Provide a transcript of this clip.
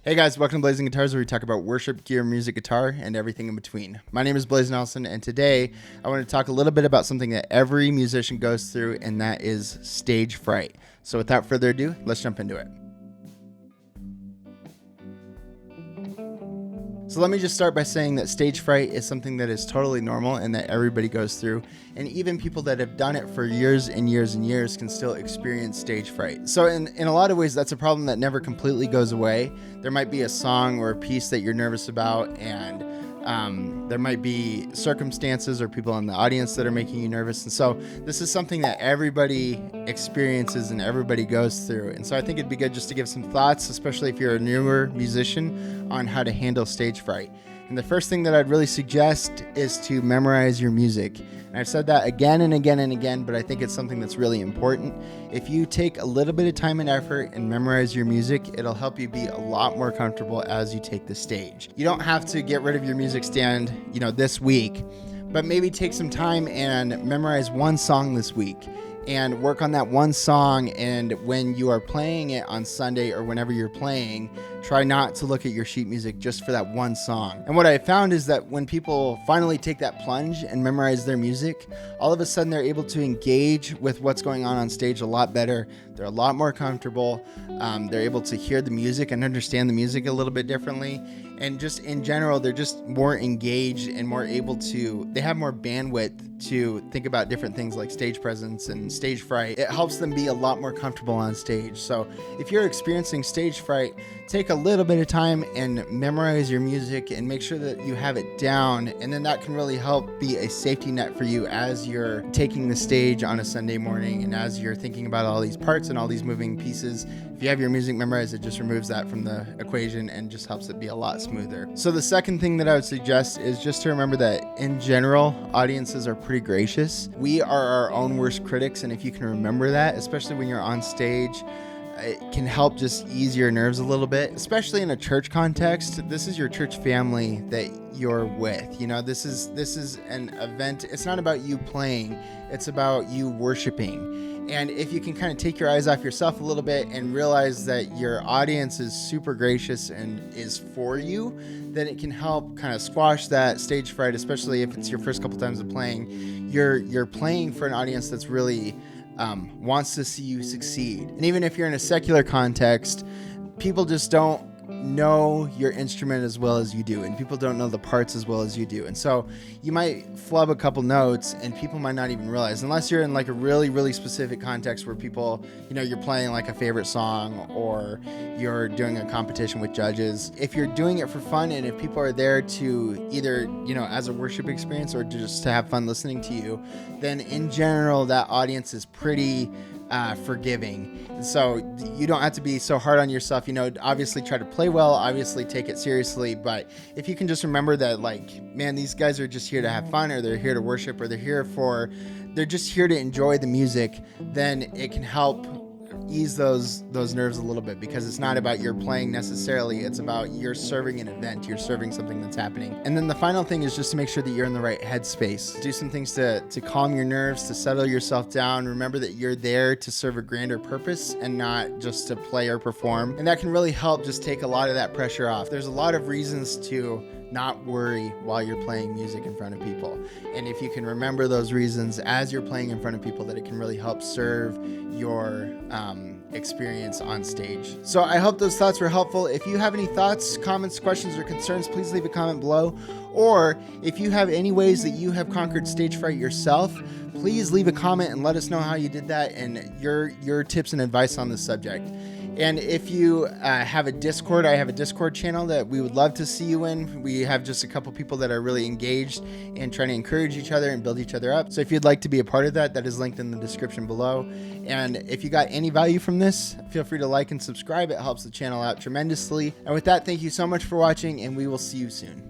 Hey guys, welcome to Blazing Guitars, where we talk about worship, gear, music, guitar, and everything in between. My name is Blaze Nelson, and today I want to talk a little bit about something that every musician goes through, and that is stage fright. So without further ado, let's jump into it. So let me just start by saying that stage fright is something that is totally normal and that everybody goes through. And even people that have done it for years and years and years can still experience stage fright. So in a lot of ways, that's a problem that never completely goes away. There might be a song or a piece that you're nervous about, and there might be circumstances or people in the audience that are making you nervous. And so this is something that everybody experiences and everybody goes through. And so I think it'd be good just to give some thoughts, especially if you're a newer musician, on how to handle stage fright. And the first thing that I'd really suggest is to memorize your music. And I've said that again and again and again, but I think it's something that's really important. If you take a little bit of time and effort and memorize your music, it'll help you be a lot more comfortable as you take the stage. You don't have to get rid of your music stand, this week, but maybe take some time and memorize one song this week and work on that one song. And when you are playing it on Sunday or whenever you're playing, try not to look at your sheet music just for that one song. And what I found is that when people finally take that plunge and memorize their music, all of a sudden they're able to engage with what's going on stage a lot better. They're a lot more comfortable. They're able to hear the music and understand the music a little bit differently. And just in general, they're just more engaged and more able to, they have more bandwidth to think about different things like stage presence and stage fright. It helps them be a lot more comfortable on stage. So if you're experiencing stage fright, take a little bit of time and memorize your music and make sure that you have it down. And then that can really help be a safety net for you as you're taking the stage on a Sunday morning and as you're thinking about all these parts and all these moving pieces. If you have your music memorized, it just removes that from the equation and just helps it be a lot smoother. So the second thing that I would suggest is just to remember that in general, audiences are pretty gracious. We are our own worst critics, and if you can remember that, especially when you're on stage, it can help just ease your nerves a little bit, especially in a church context. This is your church family that you're with. This is an event. It's not about you playing, it's about you worshiping. And if you can kind of take your eyes off yourself a little bit and realize that your audience is super gracious and is for you, then it can help kind of squash that stage fright, especially if it's your first couple times of playing. You're playing for an audience that's really wants to see you succeed. And even if you're in a secular context, people just don't know your instrument as well as you do, and people don't know the parts as well as you do. And so you might flub a couple notes and people might not even realize, unless you're in like a really, really specific context where people, you're playing like a favorite song or you're doing a competition with judges. If you're doing it for fun and if people are there to either, as a worship experience or just to have fun listening to you, then in general, that audience is pretty forgiving. So you don't have to be so hard on yourself. Obviously try to play well, obviously take it seriously, but if you can just remember that, man, these guys are just here to have fun, or they're here to worship, or they're just here to enjoy the music, then it can help ease those nerves a little bit, because it's not about your playing necessarily, it's about you're serving an event, you're serving something that's happening. And then the final thing is just to make sure that you're in the right headspace. Do some things to calm your nerves, to settle yourself down. Remember that you're there to serve a grander purpose and not just to play or perform. And that can really help just take a lot of that pressure off. There's a lot of reasons to not worry while you're playing music in front of people. And if you can remember those reasons as you're playing in front of people, that it can really help serve your experience on stage. So I hope those thoughts were helpful. If you have any thoughts, comments, questions, or concerns, please leave a comment below. Or if you have any ways that you have conquered stage fright yourself, please leave a comment and let us know how you did that and your tips and advice on this subject. And if you have a Discord, I have a Discord channel that we would love to see you in. We have just a couple people that are really engaged and trying to encourage each other and build each other up. So if you'd like to be a part of that, that is linked in the description below. And if you got any value from this, feel free to like and subscribe. It helps the channel out tremendously. And with that, thank you so much for watching, and we will see you soon.